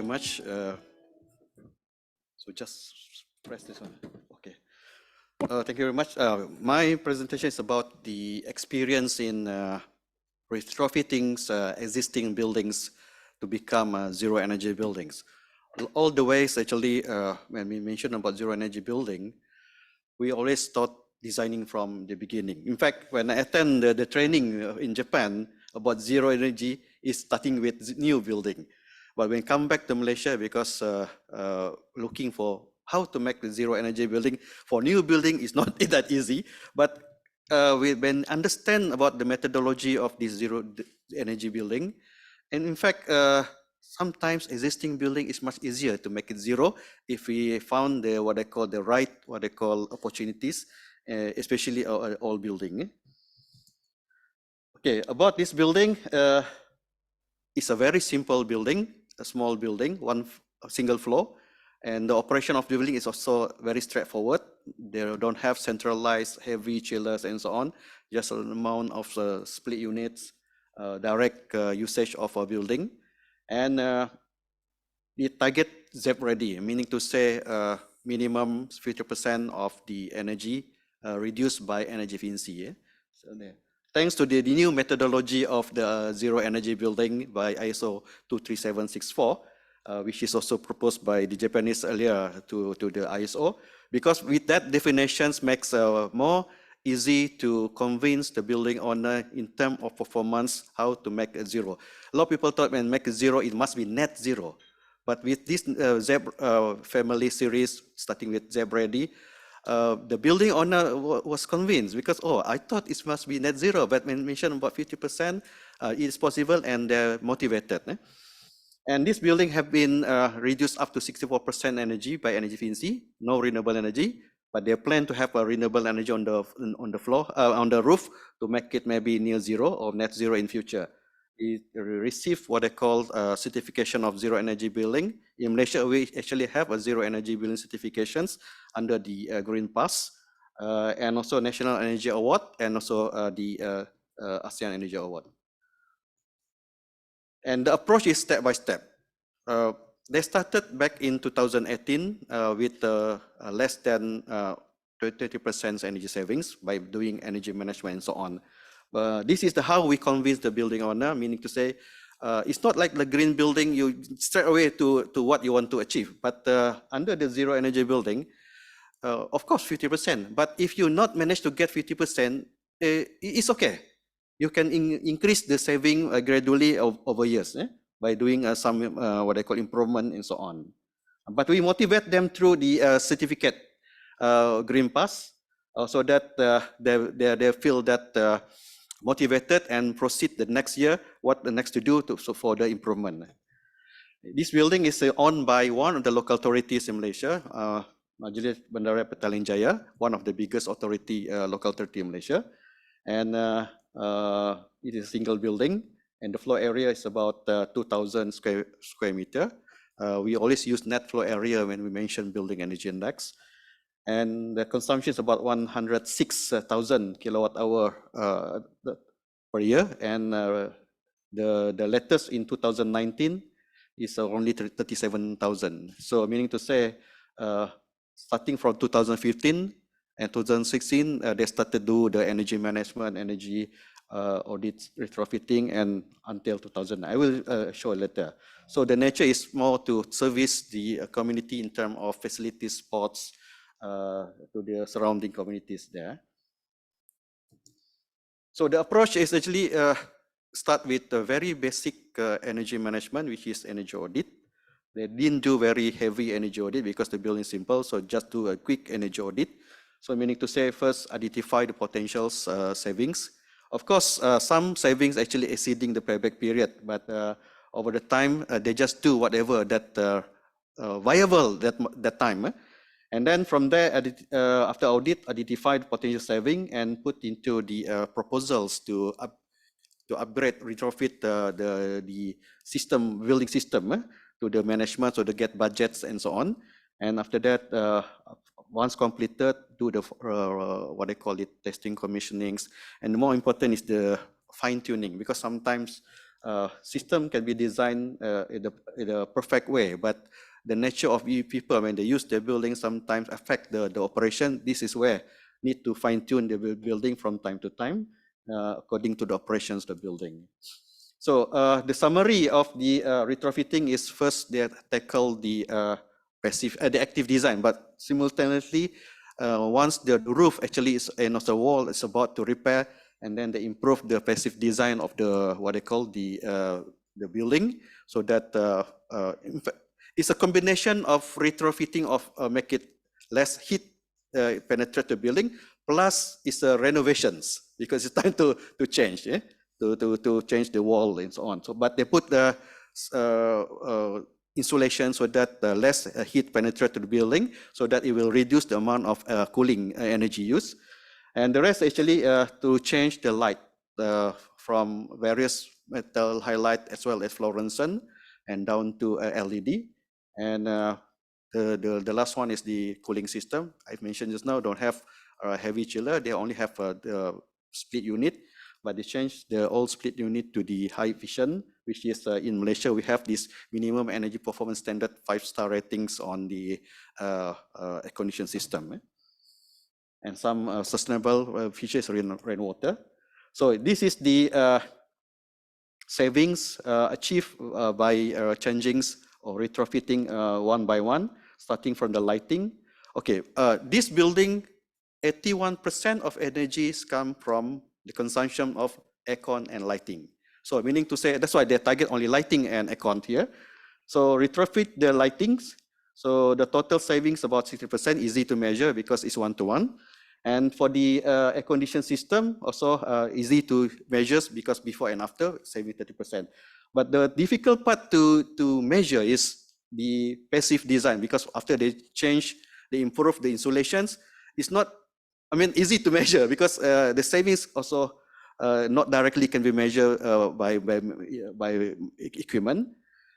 much. So just press this one. Okay. Thank you very much. My presentation is about the experience in retrofitting existing buildings to become zero energy buildings. All the ways actually, when we mention about zero energy building, we always start designing from the beginning. In fact, when I attend the training in Japan about zero energy, is starting with new building. But when I come back to Malaysia, because looking for how to make the zero energy building for new building is not that easy. But when understand about the methodology of this zero energy building, and in fact, sometimes existing building is much easier to make it zero if we found the what they call opportunities, especially all building. Okay, about this building, it's a very simple building, a small building, a single floor, and the operation of the building is also very straightforward. They don't have centralized heavy chillers and so on, just an amount of split units, direct usage of a building. And the target ZEB ready, meaning to say minimum 50% of the energy reduced by energy efficiency. So there. Thanks to the new methodology of the zero energy building by ISO 23764, which is also proposed by the Japanese earlier to the ISO, because with that definitions makes more easy to convince the building owner in terms of performance how to make it zero. A lot of people thought when make it zero, it must be net zero. But with this ZEB family series, starting with ZEB ready, the building owner was convinced because, oh, I thought it must be net zero, but when mentioned about 50%, it is possible and they're motivated. And this building have been reduced up to 64% energy by energy efficiency, no renewable energy, but they plan to have a renewable energy on the floor, on the roof to make it maybe near zero or net zero in future. It received what they call certification of zero energy building. In Malaysia, we actually have a zero energy building certifications under the Green Pass, and also National Energy Award, and also the ASEAN Energy Award. And the approach is step by step. They started back in 2018 with less than 20% energy savings by doing energy management and so on. This is how we convince the building owner, meaning to say, it's not like the green building, you straight away to what you want to achieve. But under the zero energy building, of course, 50%. But if you not manage to get 50%, it's okay. You can increase the saving gradually over years by doing some what I call improvement and so on. But we motivate them through the certificate Green Pass, so that they feel that motivated and proceed the next year, what the next to do for the improvement. This building is owned by one of the local authorities in Malaysia, Majlis Bandara Petaling Jaya, one of the biggest local authority in Malaysia. And it is a single building, and the floor area is about 2,000 square meter. We always use net floor area when we mention building energy index. And the consumption is about 106,000 kilowatt hour per year. And the latest in 2019 is only 37,000. So meaning to say, starting from 2015 and 2016, they started to do the energy management, energy audit, retrofitting, and until 2000. I will show later. So the nature is more to service the community in terms of facilities, sports, to the surrounding communities there. So the approach is actually start with a very basic energy management, which is energy audit. They didn't do very heavy energy audit because the building is simple, so just do a quick energy audit. So meaning to say, first identify the potential savings. Of course, some savings actually exceeding the payback period, but over the time, they just do whatever that viable that time. And then from there, after audit, identify the potential saving and put into the proposals to upgrade, retrofit the system, building system to the management, so they get budgets and so on. And after that, once completed, do the what they call it, testing, commissionings, and the more important is the fine tuning, because sometimes system can be designed in a perfect way, but the nature of people, when they use the building, sometimes affect the operation. This is where need to fine tune the building from time to time, according to the operations of the building. So the summary of the retrofitting is first they tackle the the active design, but simultaneously, once the roof actually is, and the wall is about to repair, and then they improve the passive design of the what they call the building, so that in fact, it's a combination of retrofitting of make it less heat penetrate the building, plus it's renovations because it's time to change, to change the wall and so on. So, but they put the insulation so that less heat penetrate to the building, so that it will reduce the amount of cooling energy use. And the rest actually to change the light from various metal halide as well as fluorescent and down to LED. And the last one is the cooling system. I mentioned just now, don't have a heavy chiller. They only have the split unit, but they changed the old split unit to the high efficient, which is in Malaysia, we have this minimum energy performance standard 5-star ratings on the air conditioning system. And some sustainable features rainwater. So this is the savings achieved by changing or retrofitting one by one, starting from the lighting. Okay, this building, 81% of energies come from the consumption of aircon and lighting. So meaning to say, that's why they target only lighting and aircon here. So retrofit the lightings. So the total savings about 60%, easy to measure because it's one-to-one. And for the air conditioning system, also easy to measure because before and after, saving 30%. But the difficult part to measure is the passive design, because after they change, they improve the insulations, it's not, I mean, easy to measure because the savings also not directly can be measured by equipment,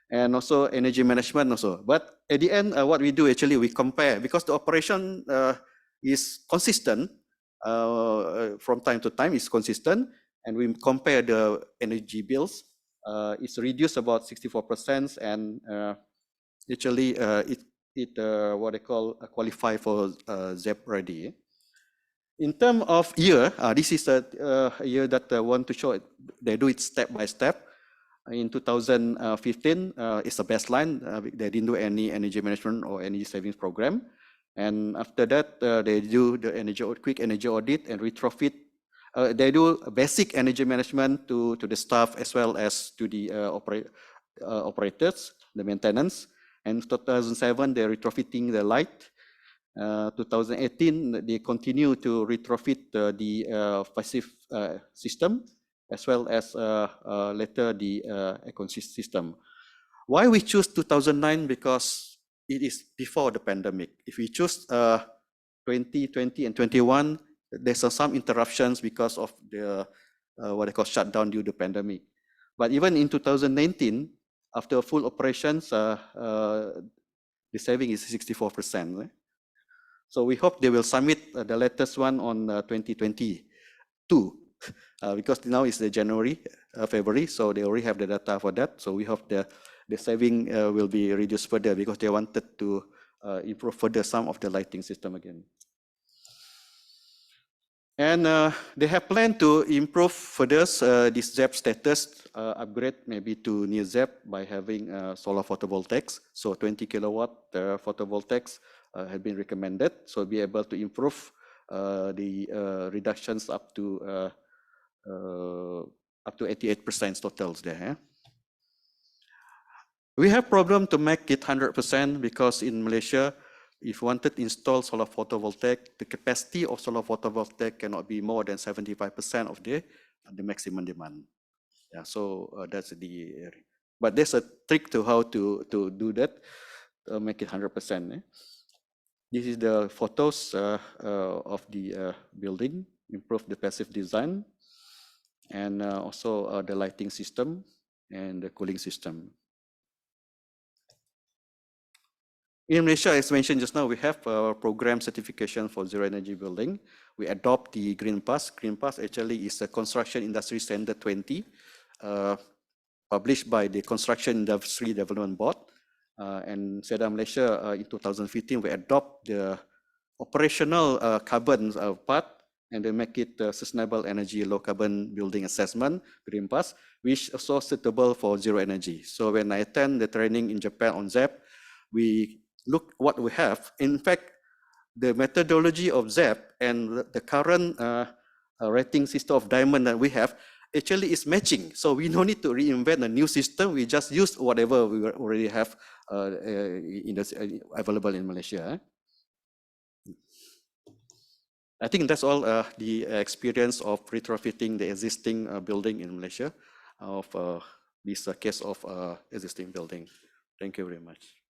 and also energy management also. But at the end, what we do actually, we compare, because the operation is consistent from time to time, is consistent, and we compare the energy bills. It's reduced about 64%, and actually it what they call qualify for ZEB ready. In terms of year, this is a year that I want to show it. They do it step by step. In 2015, it's a baseline. They didn't do any energy management or energy savings program. And after that, they do the quick energy audit and retrofit. They do basic energy management to the staff as well as to the operators, the maintenance. And 2007, they're retrofitting the light. 2018, they continue to retrofit the passive system, as well as later the aircon system. Why we choose 2009? Because it is before the pandemic. If we choose 2020 and 21, there's some interruptions because of the what they call shutdown due to the pandemic. But even in 2019, after full operations, the saving is 64%. Right? So we hope they will submit the latest one on 2022, because now is the January, February, so they already have the data for that. So we hope the saving will be reduced further, because they wanted to improve further some of the lighting system again. And they have planned to improve further this ZEB status, upgrade maybe to new ZEB by having solar photovoltaics. So 20 kilowatt photovoltaics have been recommended. So be able to improve the reductions up to 88% totals there. We have problem to make it 100% because in Malaysia, if you wanted to install solar photovoltaic, the capacity of solar photovoltaic cannot be more than 75% of the maximum demand. Yeah, so that's the area. But there's a trick to how to do that, make it 100%. This is the photos of the building, improve the passive design, and also the lighting system and the cooling system. In Malaysia, as mentioned just now, we have a program certification for zero energy building. We adopt the Green Pass. Green Pass actually is a construction industry standard 20. published by the Construction Industry Development Board. And SEDA Malaysia in 2015, we adopt the operational carbon part and they make it sustainable energy low carbon building assessment, Green Pass, which is also suitable for zero energy. So when I attend the training in Japan on ZEB, we look what we have. In fact, the methodology of ZEB and the current rating system of diamond that we have actually is matching. So we don't need to reinvent a new system. We just use whatever we already have available in Malaysia. I think that's all the experience of retrofitting the existing building in Malaysia of this case of existing building. Thank you very much.